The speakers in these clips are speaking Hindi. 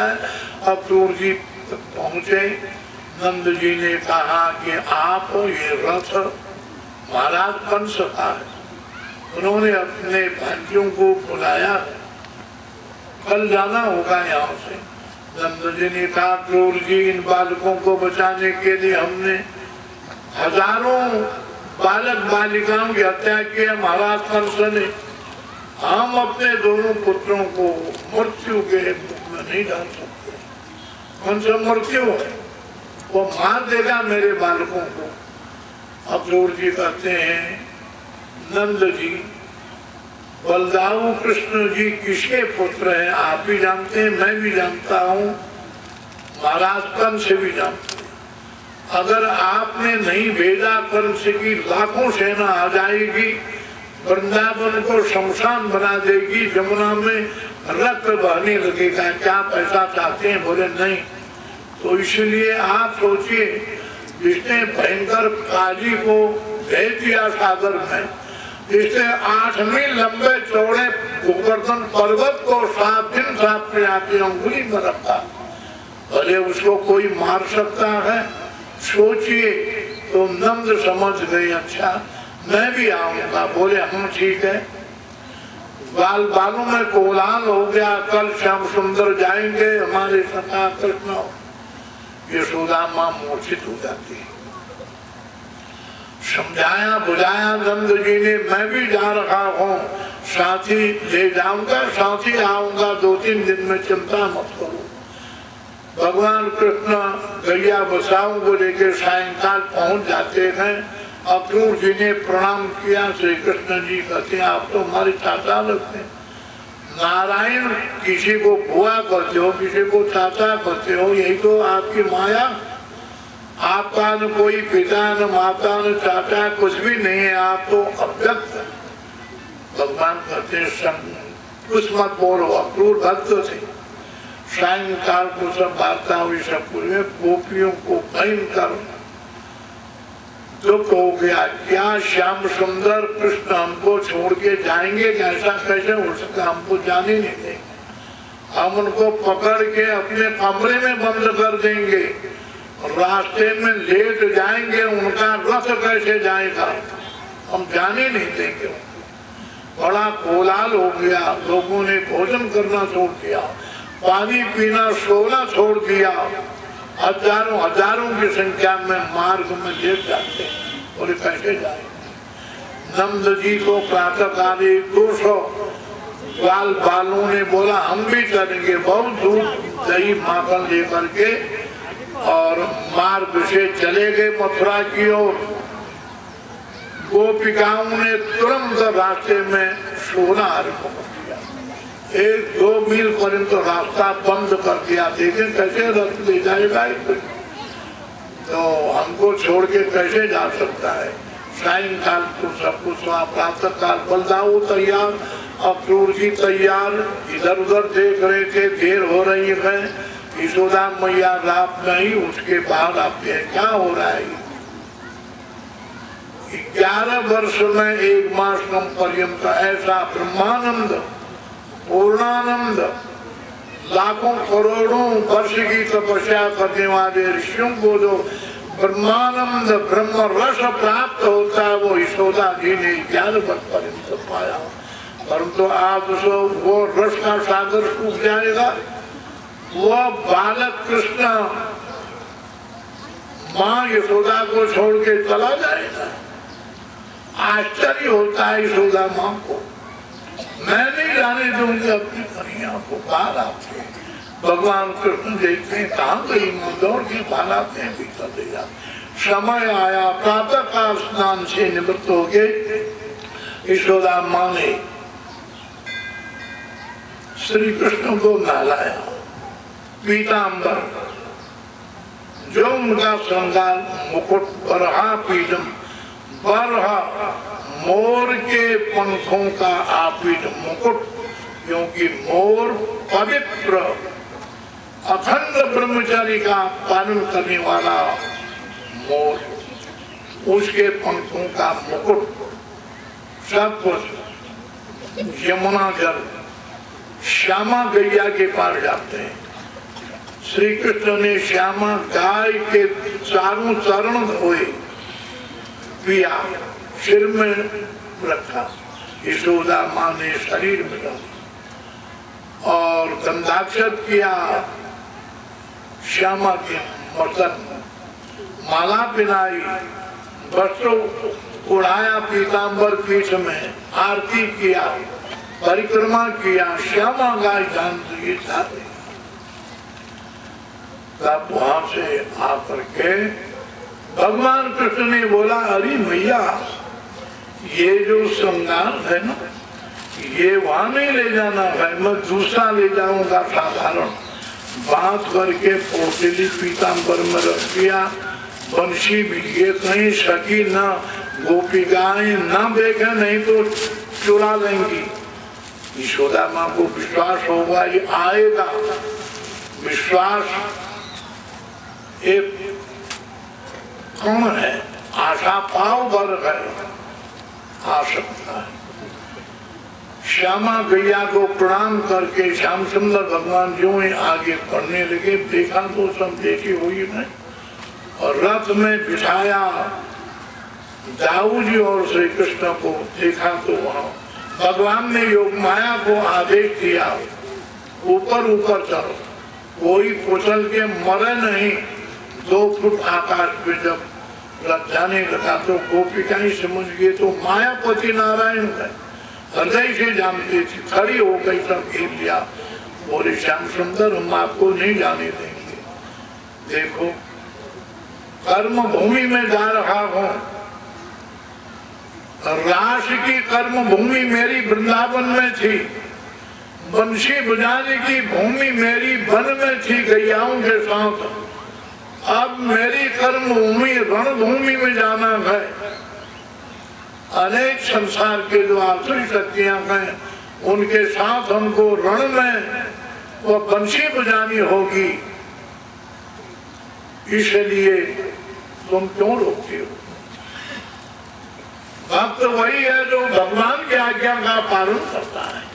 है। अक्रूर जी पहुंचे, नंद जी ने कहा कि आप ये रथ महाराज कंस का है, उन्होंने अपने भाइयों को बुलाया, कल जाना होगा यहाँ से। नंद जी ने कहा अक्रूर जी, इन बालकों को बचाने के लिए हमने हजारों बालक बालिकाओं की हत्या की है महाराज कंस ने, हम अपने दोनों पुत्रों को मृत्यु के मुख में नहीं डाल सकते, कंस मृत्यु है, वो मार देगा मेरे बालकों को। अक्रूर जी कहते हैं नंद जी, बलदाऊ कृष्ण जी किसके पुत्र हैं आप भी जानते हैं, मैं भी जानता हूँ, महाराज कंस भी जानते हैं। अगर आपने नहीं भेजा कंस की लाखों सेना आ जाएगी, वृंदावन को शमशान बना देगी, जमुना में रक्त बहने लगेगा, क्या पैसा चाहते हैं? बोले नहीं। तो इसलिए आप सोचिए, जिसने भयंकर काली को भेज दिया सागर में, जिसने 8 मील लंबे चौड़े गोवर्धन पर्वत को 7 दिन 7 प्रयाति अंगुली में रखा, भले उसको कोई मार सकता है? सोचिए। तो नंद समझ गए, अच्छा मैं भी आऊंगा। बोले हम ठीक है। बालों में कोलाहल हो गया, कल श्याम सुंदर जाएंगे, हमारे सखा कृष्ण। यशोदा माँ मूर्छित हो जाती है। समझाया बुझाया नंद जी ने, मैं भी जा रहा हूँ, साथी ले जाऊंगा, साथी आऊंगा 2-3 दिन में, चिंता मत करो। भगवान कृष्ण गैया बसाओं को लेकर सायंकाल पहुंच जाते हैं। अक्रूर जी ने प्रणाम किया। श्री कृष्ण जी कहते हैं आप तो हमारे चाचा लगते हैं। नारायण किसी को बुआ कहते हो, किसी को चाचा कहते हो, यही तो आपकी माया। आपका न कोई पिता न माता न चाचा, कुछ भी नहीं है, आप तो अव्यक्त। भगवान कहते हैं कुछ मत बोलो, अक्रूर भक्त थे। सायंकाल को सब वार्ता हुई, सब पूरे गोपियों को भयंकर दुख हो गया। क्या श्याम सुंदर कृष्ण हमको छोड़ के जाएंगे? ऐसा कैसे हो सकता, हमको जाने नहीं देंगे, हम उनको पकड़ के अपने कमरे में बंद कर देंगे, रास्ते में लेट जाएंगे, उनका रथ कैसे जाएगा, हम जाने नहीं देंगे। बड़ा कोलाहल हो गया, लोगों ने भोजन करना छोड़ दिया, पानी पीना सोना छोड़ दिया। हजारों की संख्या में मार्ग में लेट जाते, बोले कैसे जाए। नंद जी को प्रातः काल 200 बालों ने बोला हम भी चलेंगे, बहुत दूर दही माखन लेकर के, और मार्ग से चले गए मथुरा की ओर। गोपिकाओं ने तुरंत रास्ते में सोना आरंभ कर दिया, 1-2 मील पर्यंत रास्ता बंद कर दिया। देखें कैसे रथ ले जाएगा, तो हमको छोड़ के कैसे जा सकता है। सायंकाल को सब कुछ हुआ, प्रातः काल बलदाऊ तैयार, अक्रूर जी तैयार, इधर उधर देख रहे थे, देर हो रही है। यशोदा मैया रात नहीं उठ के बाहर आते हैं, क्या हो रहा है। 11 वर्ष में 1 मास कम पर्यंत ऐसा ब्रह्मानंद पूर्णानंद, लाखों करोड़ों वर्ष की तपस्या करने वाले ऋषियों को जो ब्रह्मानंद ब्रह्म रस प्राप्त होता है, वो यशोदा जी ने 11 वर्ष पर्यंत पाया। परंतु आप वो रस का सागर सूख जाएगा। वो बालक कृष्ण माँ यशोदा को छोड़ के चला जाएगा। आश्चर्य होता है यशोदा माँ को, मैं नहीं जाने दूंगी अपनी कन्या को। बाहर आते भगवान कृष्ण देखते हैं, कहाँ गई, दौड़ के बाहर आते हैं, भीतर ले जाते। समय आया, प्रातः काल स्नान से निवृत्त हो गए। यशोदा माँ ने श्री कृष्ण को नहलाया, पीताम्बर जो उनका श्रृंगार मुकुट, बरहा पीठम, बरहा मोर के पंखों का आपीठ मुकुट, क्योंकि मोर पवित्र अखंड ब्रह्मचारी का पालन करने वाला मोर, उसके पंखों का मुकुट, सब कुछ। यमुना जल श्यामा गैया के पास जाते हैं, श्री कृष्ण ने श्यामा गाय के चारों चरण धोए, पिया, सिर में रखा, यशोदा माँ ने शरीर में रखा और गंधाक्षत किया श्यामा के मस्तक में, माला पहनाई, वस्त्र उड़ाया पीताम्बर पीठ में, आरती किया, परिक्रमा किया, श्यामा गाय जान ये चाहते। तब वहां से आकर के भगवान कृष्ण ने बोला, अरे भैया ये जो श्रृंगार है ना, ये वहां नहीं ले जाना है, मैं दूसरा ले जाऊंगा साधारण। बात करके पोटली पीताम्बर में रख दिया, बंशी भी ये कहीं सकी न गोपिकाएं न देखे, नहीं तो चुरा लेंगी। यशोदा माँ को विश्वास होगा ये आएगा, विश्वास एक कण है, आशा पाव भर है, आ सकता है। श्यामा गैया को प्रणाम करके श्याम सुंदर भगवान जो ही आगे बढ़ने लगे, देखा तो सब देखी हुई नहीं, और रथ में बिठाया दाऊ जी और श्री कृष्ण को, देखा तो वहां भगवान ने योग माया को आदेश दिया, ऊपर ऊपर चलो, कोई कुचल के मरे नहीं। 2 फुट आकाश पे जब रथ जाने लगा तो गोपिकाएं समझ गए तो मायापति नारायण है, हृदय से जानती थी, खड़ी हो गई, सब घेर लिया, बोले श्याम सुंदर हम आपको नहीं जाने देंगे। देखो कर्म भूमि में जा रहा हूँ, रास की कर्म भूमि मेरी वृंदावन में थी, बंशी बजाने की भूमि मेरी वन में थी गैयाओं के साथ, अब मेरी कर्म भूमि रणभूमि में जाना है। अनेक संसार के जो आसुरी शक्तियां हैं उनके साथ हमको रण में वो बंशी बजानी होगी, इसलिए तुम क्यों रोकते हो? भक्त वही है जो भगवान की आज्ञा का पालन करता है,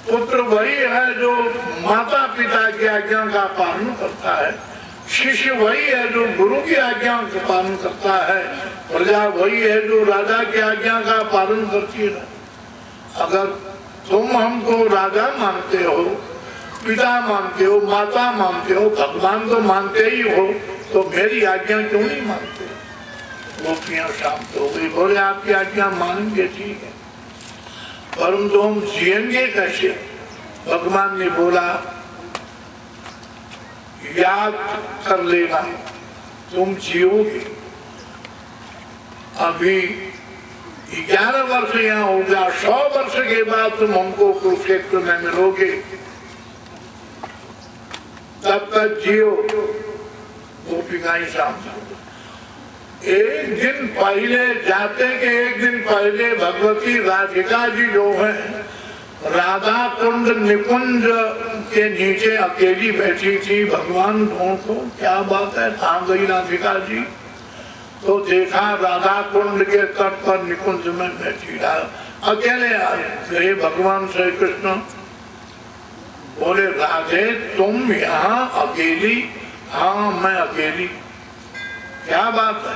पुत्र वही है जो माता पिता की आज्ञा का पालन करता है, शिष्य वही है जो गुरु की आज्ञा का पालन करता है, प्रजा वही है जो राजा की आज्ञा का पालन करती है। अगर तुम हमको राजा मानते हो, पिता मानते हो, माता मानते हो, भगवान तो मानते ही हो, तो मेरी आज्ञा क्यों नहीं मानते? गोपियां शांत हो गई, बोले आपकी आज्ञा मानेंगे ठीक है, परंतु हम जिएंगे कैसे? भगवान ने बोला याद कर लेना, तुम जियोगे। अभी 11 वर्ष यहाँ हो गया, 100 वर्ष के बाद तुम हमको कुरुक्षेत्र में मिलोगे, तब तक जियो। गोपिकाएं शांत। एक दिन पहले जाते के एक दिन पहले भगवती राधिका जी जो है राधा कुंड निकुंज के नीचे अकेली बैठी थी, भगवान ढूंढो क्या बात है कहाँ गई राधिका जी, तो देखा राधा कुंड के तट पर निकुंज में बैठी अकेले आए। भगवान श्री कृष्ण बोले राधे तुम यहाँ अकेली? हाँ मैं अकेली। क्या बात है?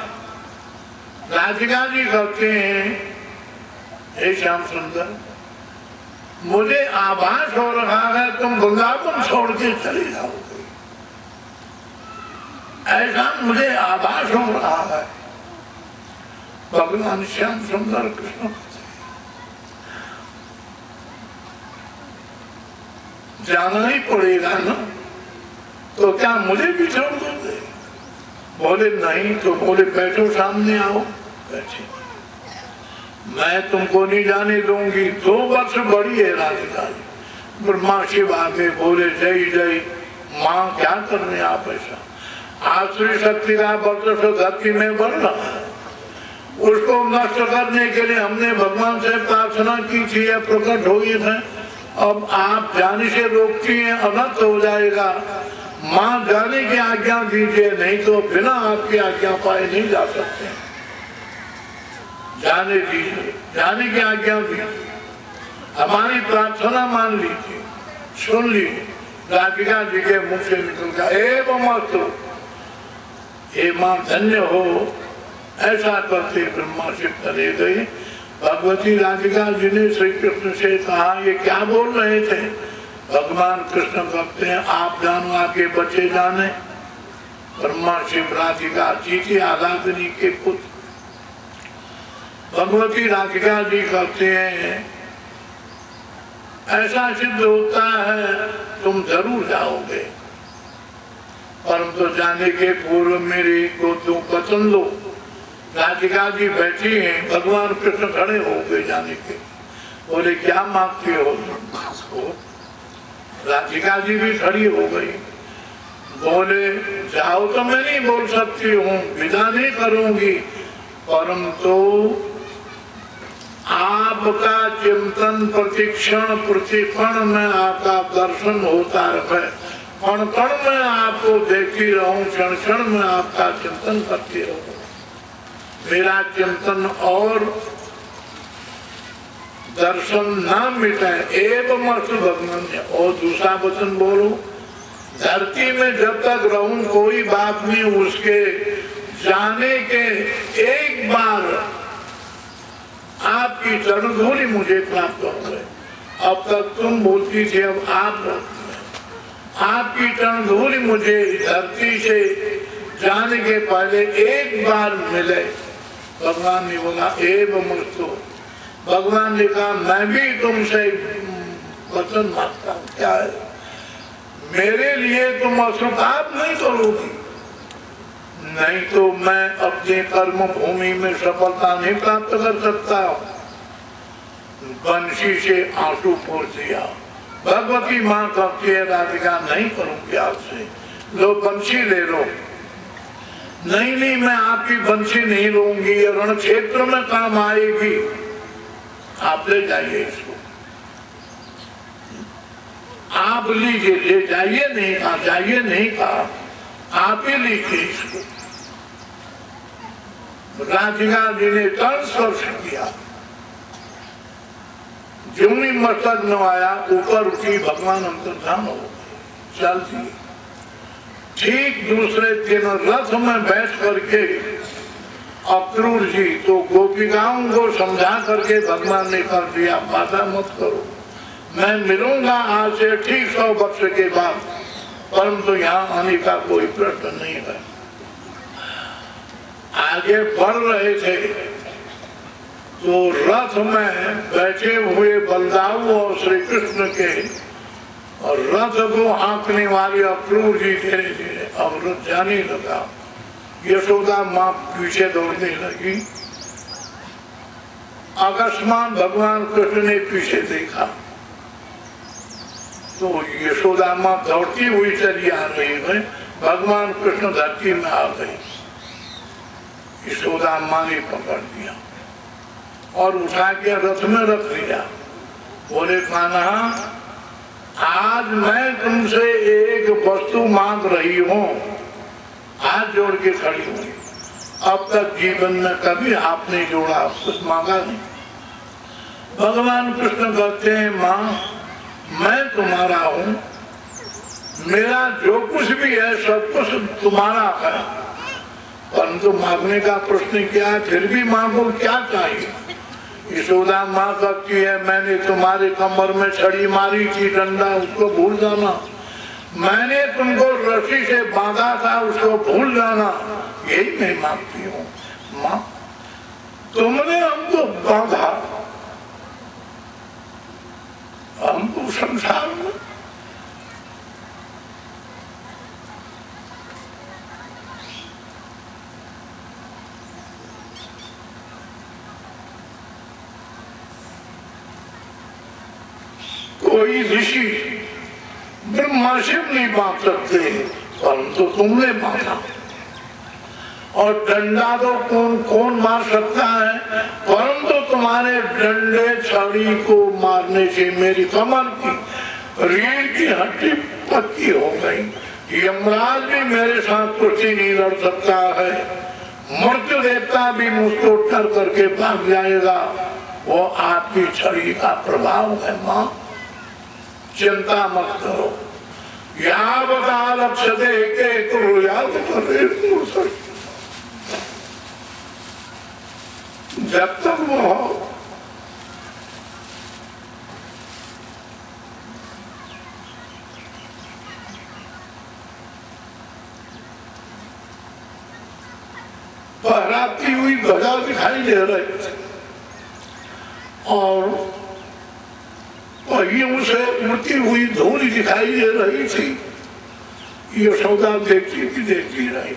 राधिका जी कहते हैं हे श्याम सुंदर मुझे आभास हो रहा है तुम वृंदावन छोड़ के चले जाओगे, ऐसा मुझे आभास हो रहा है। भगवान श्याम सुंदर कृष्ण जाना ही पड़ेगा ना, तो क्या मुझे भी छोड़ दोगे? बोले नहीं। तो बोले बैठो सामने आओ। बैठे। मैं तुमको नहीं जाने दूंगी। 2 वर्ष बड़ी है राधिका जी। ब्रह्मा शिव आगे बोले जय जय माँ क्या करने आप ऐसा? आसुरी शक्ति का वर्चस्व धरती में बढ़ रहा है, उसको नष्ट करने के लिए हमने भगवान से प्रार्थना की थी, यह प्रकट हुई है। अब आप जाने से रोकती हैं, अनर्थ हो जाएगा। माँ जाने की आज्ञा दीजिए, नहीं तो बिना आपकी आज्ञा पाए नहीं जा सकते। जाने दीजिए, जाने की आज्ञा दीजिए, हमारी प्रार्थना मान लीजिए, सुन लीजिए, राधिका जी के मुख से निकल गया, एवं मस्तु, हे मां धन्य हो, ऐसा करते ब्रह्मा शिव चले गए। भगवती राधिका जी ने श्री कृष्ण से कहा, ये क्या बोल रहे थे? भगवान कृष्ण कहते हैं, आप जानो आके बचे जाने। ब्रह्मा शिव राधिका जी की आराधनी के पुत्र। भगवती राधिका जी कहते हैं, ऐसा सिद्ध होता है तुम जरूर जाओगे, परंतु जाने के पूर्व मेरे को तुम वचन लो। राधिका जी बैठी हैं, भगवान कृष्ण खड़े हो गए जाने के। बोले क्या मांगते हो? राधिका जी भी खड़ी हो गई। बोले जाओ तो मैं नहीं बोल सकती हूँ, विदा नहीं करूंगी, परंतु आपका चिंतन प्रतिक्षण प्रतिक्षण में आपका दर्शन होता रहे, कण कण में आपको देखती रहूं, क्षण क्षण में आपका चिंतन करती रहूं। मेरा चिंतन और दर्शन ना मिटे, एवं मस्तु भगवान ने। और दूसरा वचन बोलो, धरती में जब तक रहूं कोई बात नहीं, उसके जाने के एक बार आपकी चरण धूलि मुझे प्राप्त हो गए। अब तक तुम बोलती थी, अब आप बोलती हैं। आपकी चरण धूलि मुझे धरती से जाने के पहले एक बार मिले। भगवान ने बोला एवं मस्तु। भगवान ने कहा, मैं भी तुमसे वचन मांगता हूँ। क्या है? मेरे लिए तुम अस्वीकार नहीं करोगी, नहीं तो मैं अपने कर्म भूमि में सफलता नहीं प्राप्त कर सकता। बंशी से आंसू पोंछ दिया। भगवती माँ कहती है, राधिका नहीं करूंगी आपसे, लो बंशी ले लो। नहीं नहीं, मैं आपकी बंशी नहीं लूंगी, ये रण क्षेत्र में काम आएगी, आप ले जाइए इसको, आप लीजिए, ले जाइए। नहीं कहा, जाइए नहीं कहा, आप ही लीजिए इसको। राधिका जी ने तन स्पर्श किया, जो ही मस्तक न आया, ऊपर उठी, भगवान अंतर्धान हो गए, चल दिए। ठीक दूसरे दिन रथ में बैठ करके अक्रूर जी तो गोपिकाओं को समझा करके भगवान ने कर दिया, बाधा मत करो, मैं मिलूंगा आज से ठीक 100 वर्ष के बाद, परंतु यहाँ आने का कोई प्रश्न नहीं है। आगे बढ़ रहे थे तो रथ में बैठे हुए बलदाऊ और श्री कृष्ण के और रथ को हाँकने वाले अक्रूर जी धीरे धीरे अब रथ जाने लगा। यशोदा माँ पीछे दौड़ने लगी। अकस्मात भगवान कृष्ण ने पीछे देखा तो यशोदा माँ दौड़ती हुई चली आ रही है, भगवान कृष्ण धरती में आ गई। यशोदा माँ ने पकड़ दिया और उठा के रथ में रख दिया। बोले कान्हा, आज मैं तुमसे एक वस्तु मांग रही हूँ, हाथ जोड़ के खड़ी हुई। अब तक जीवन में कभी हाथ नहीं जोड़ा, कुछ मांगा नहीं। भगवान कृष्ण कहते हैं, माँ मैं तुम्हारा हूँ, मेरा जो कुछ भी है सब कुछ तुम्हारा है, परंतु मांगने का प्रश्न क्या है, फिर भी मांगो, क्या चाहिए? यशोदा माँ कहती है, मैंने तुम्हारे कमर में छड़ी मारी थी, डंडा, उसको भूल जाना। मैंने तुमको रस्सी से बांधा था, उसको भूल जाना। यही मैं मांगती हूँ। माँ तुमने हमको बांधा, हमको संसार में कोई ऋषि ब्रह्मा शिव नहीं बांध सकते, परंतु तुमने बांधा। और डंडा तो कौन मार सकता है, परंतु तुम्हारे डंडे छड़ी को मारने से मेरी कमर की रीढ़ की हड्डी पक्की हो गई। यमराज भी मेरे साथ कुर्सी नहीं लड़ सकता है, मृत्यु देवता भी मुझको डर करके भाग जाएगा। वो आपकी छड़ी का प्रभाव है। माँ चिंता मत करो, यावता लक्ष्यते केतु यावता, जब तक वो फहराती हुई ध्वजा दिखाई दे रही और पहियों से उड़ती हुई धूल दिखाई दे रही थी। यशोदा देखती की देखती रही।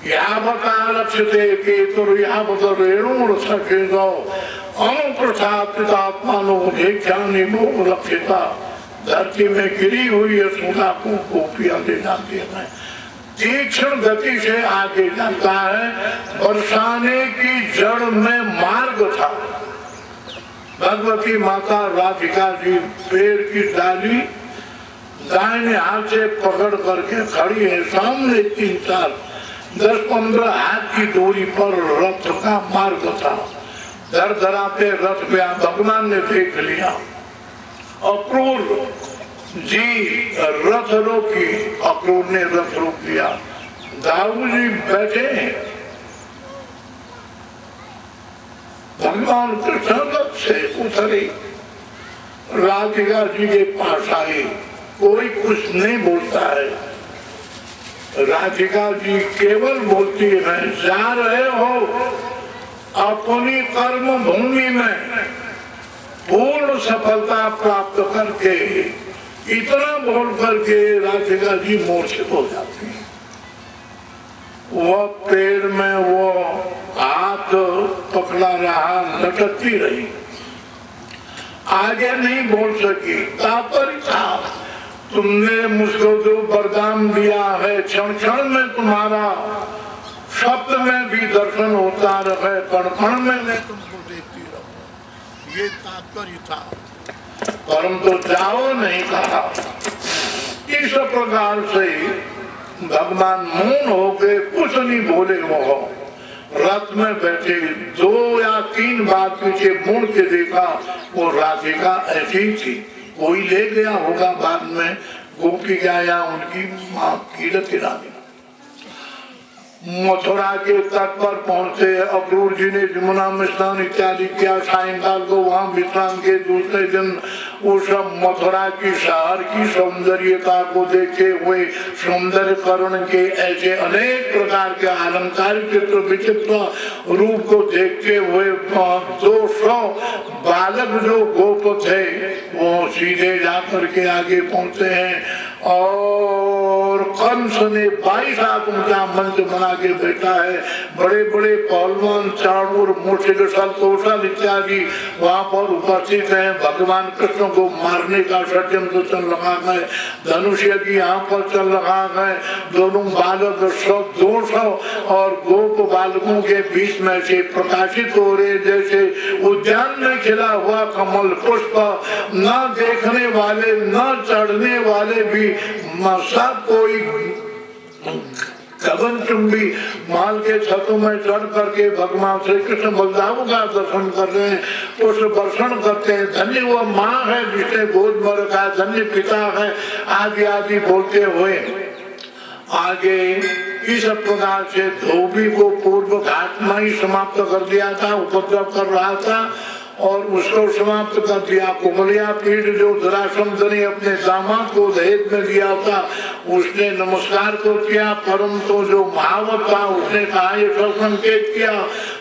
यावता लक्ष्यते केतु यावता रेणु सखेगा अनुप्रसादितात्मानो भेख्यानि मोह लक्ष्यता। धरती में गिरी हुई यशोदा को गोपियां ले जाती है। तीक्ष्ण गति से आगे जाता है। बरसाने की जड़ में मार्ग था। भगवती माता राधिका जी पेड़ की डाली दाहिने हाथ से पकड़ करके खड़ी है। सामने 3-4 10-15 हाथ की दूरी पर रथ का मार्ग था। दर दरा पे रथ पे भगवान ने देख लिया। अक्रूर जी रथ रोकी, अक्रूर ने रथ रोक दिया। दाऊ जी बैठे हैं। भगवान कृष्ण रथ से उतरे, राधिका जी के पास आए। कोई कुछ नहीं बोलता है। राधिका जी केवल बोलती है, जा रहे हो अपनी कर्म भूमि में पूर्ण सफलता प्राप्त करके। इतना बोल करके राधिका जी मूर्छित हो जाती है। वह पेड़ में वो हाथ पकड़ा रहा, लटकती रही, आगे नहीं बोल सकी। तात्पर्य था, तुमने मुझको जो वरदान दिया है, क्षण क्षण में तुम्हारा शब्द में भी दर्शन होता रहे, कण कण में मैं तुमको देखती रहूं, ये तात्पर्य था। परंतु जाओ नहीं कहा। इस प्रकार से भगवान मौन हो गए, कुछ नहीं बोले। वो रथ में बैठे 2 या 3 बार पीछे मुड़ के देखा, वो राधिका ऐसी थी। कोई ले गया होगा बाद में, गोपिका या उनकी माँ कीरति रानी। मथुरा के तट पर पहुंचे। अक्रूर जी ने यमुना में स्नान इत्यादि किया। सायंकाल को वहां विश्राम के दूसरे दिन उस मथुरा की शहर की सौंदर्यता को देखते हुए, सौंदर्यकरण के ऐसे अनेक प्रकार के अलंकार चित्र विचित्र रूप को देखते हुए 200 बालक जो गोप थे वो सीधे जाकर के आगे पहुंचे हैं। और कंस ने 22 हाथ ऊंचा मंच बना के बैठा है। बड़े बड़े पहलवान, चाणूर, मूषिक, सलतोषण इत्यादि वहाँ पर उपस्थित हैं। भगवान कृष्ण को मारने का षड्यंत्र चल रहा है। धनुष यज्ञ यहाँ पर चल रहा है। दोनों बालक 200 और गोप बालकों के बीच में से प्रकाशित हो रहे, जैसे उद्यान में खिला हुआ कमल पुष्प। न देखने वाले न चढ़ने वाले भी सब कोई गगनचुंबी माल के छतों में चढ़ करके भगवान श्री कृष्ण बलदाऊ का दर्शन कर रहे हैं, पुष्प वर्षण करते हैं। धन्य वो माँ है जिसने गोद में रखा, धन्य पिता है आदि आदि बोलते हुए आगे इस प्रकार से धोबी को पूर्व घाट में ही समाप्त कर दिया था, उपद्रव कर रहा था और उसको समाप्त कर दिया। कुमलिया पीठ जो जरासंध ने अपने दामाद को दहेज में दिया था, उसने नमस्कार तो किया, परंतु जो महावत था उसने कहा ये संकेत किया।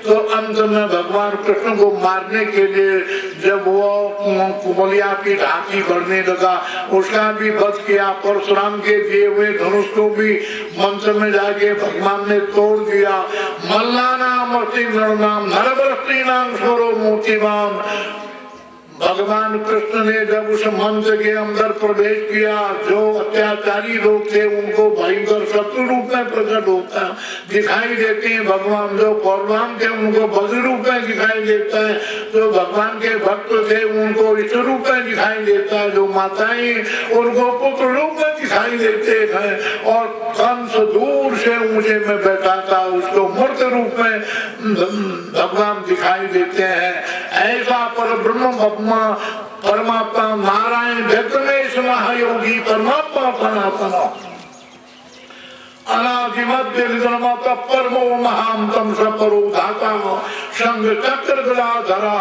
तो अंत में भगवान कृष्ण को मारने के लिए जब वो कुमलिया पीठ हाथी बढ़ने लगा, उसका भी वध किया। परशुराम के दिए हुए धनुष को भी मंत्र में जाके भगवान ने तोड़ दिया। मल्लानाम नाम नरवस्ती नाम स्वरो मूर्तिमान। भगवान कृष्ण ने जब उस मंत्र के अंदर प्रवेश किया, जो अत्याचारी लोग थे उनको भयंकर शत्रु रूप में प्रकट होता दिखाई देते हैं। भगवान जो पौरवान थे उनको वज्र रूप में दिखाई देता है, जो भगवान के भक्त थे उनको इस रूप में दिखाई देता है, जो माताएं उनको पुत्र रूप में दिखाई देते हैं, और कंस दूर से ऊंचे में बैठा था उसको मूर्त रूप में भगवान दिखाई देते हैं। ऐसा पर ब्रह्म परमात्मा नारायण जगमेश महायोगी परमात्मा सनातन अनादिमध्य निधनमाता परमो महांतम सपरो धाता संग चक्र गदाधरा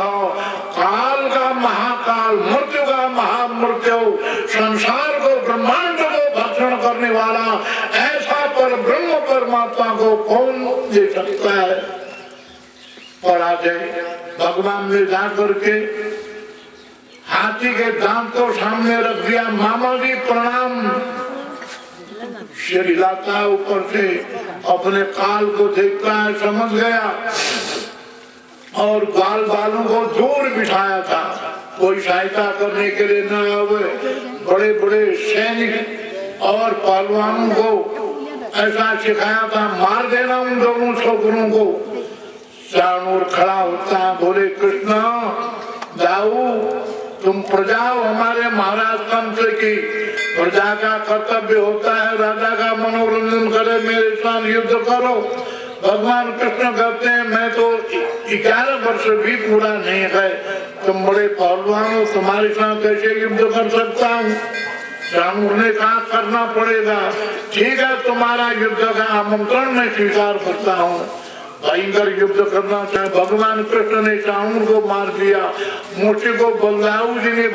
काल का महाकाल मृत्यु का महामृत्यु संसार को ब्रह्मांड को भक्षण करने वाला ऐसा पर ब्रह्म परमात्मा को कौन दे सकता है। पराजय भगवान ने जाकर के हाथी के दांत को सामने रख दिया। मामा जी प्रणाम। सिर हिलाता ऊपर से अपने काल को देखता है, समझ गया और बाल बालों को दूर बिठाया था। कोई सहायता करने के लिए न आवे। बड़े बड़े सैनिक और पहलवानों को ऐसा सिखाया था, मार देना उन दोनों छोकरों को। चाणूर खड़ा होता है, बोले कृष्ण जाऊ तुम प्रजा हो हमारे महाराज कंस की। प्रजा का कर्तव्य होता है राजा का मनोरंजन करे, मेरे साथ युद्ध करो। भगवान कृष्ण कहते हैं मैं तो 11 वर्ष भी पूरा नहीं है, तुम बड़े पहलवान हो, तुम्हारे साथ कैसे युद्ध कर सकता हूँ। चाणूर ने कहा करना पड़ेगा। ठीक है, तुम्हारा युद्ध का आमंत्रण मैं स्वीकार करता हूँ। भयंकर युद्ध करना चाहे। भगवान कृष्ण ने चाणूर को मार दिया। मोटे को बलदाऊ जी ने